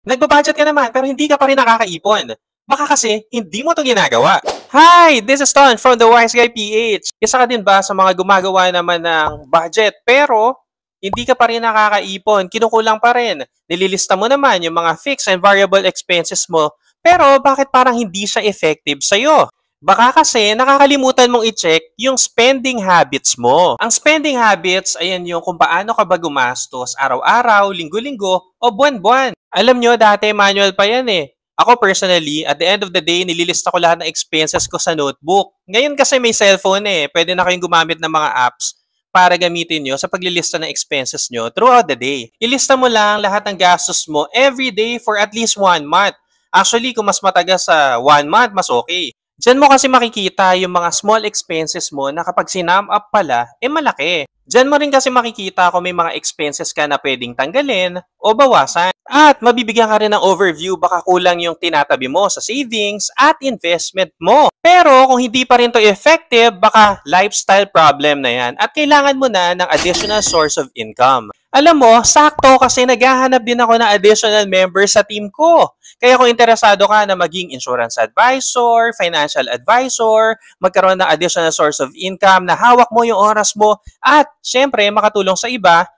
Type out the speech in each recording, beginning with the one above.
Nagbabudget ka naman pero hindi ka pa rin nakakaipon. Baka kasi hindi mo to ginagawa. Hi! This is Ton from The Wise Guy PH. Isa ka din ba sa mga gumagawa naman ng budget pero hindi ka pa rin nakakaipon, kinukulang pa rin. Nililista mo naman yung mga fixed and variable expenses mo pero bakit parang hindi siya effective sa'yo? Baka kasi nakakalimutan mong i-check yung spending habits mo. Ang spending habits, ayan yung kung paano ka ba gumastos araw-araw, linggo-linggo, o buwan-buwan. Alam nyo, dati manual pa yan eh. Ako personally, at the end of the day, nililista ko lahat ng expenses ko sa notebook. Ngayon kasi may cellphone eh. Pwede na kayong gumamit ng mga apps para gamitin nyo sa paglilista ng expenses nyo throughout the day. Ilista mo lang lahat ng gastos mo every day for at least 1 month. Actually, kung mas matagal sa 1 month, mas okay. Diyan mo kasi makikita yung mga small expenses mo na kapag sinum up pala, malaki. Diyan mo rin kasi makikita kung may mga expenses ka na pwedeng tanggalin o bawasan. At mabibigyan ka rin ng overview baka kulang yung tinatabi mo sa savings at investment mo. Pero kung hindi pa rin to effective, baka lifestyle problem na yan at kailangan mo na ng additional source of income. Alam mo, sakto kasi naghahanap din ako ng additional members sa team ko. Kaya kung interesado ka na maging insurance advisor, financial advisor, magkaroon ng additional source of income na hawak mo yung oras mo at syempre makatulong sa iba,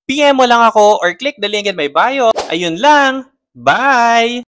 PM mo lang ako or click the link in my bio. Ayun lang. Bye!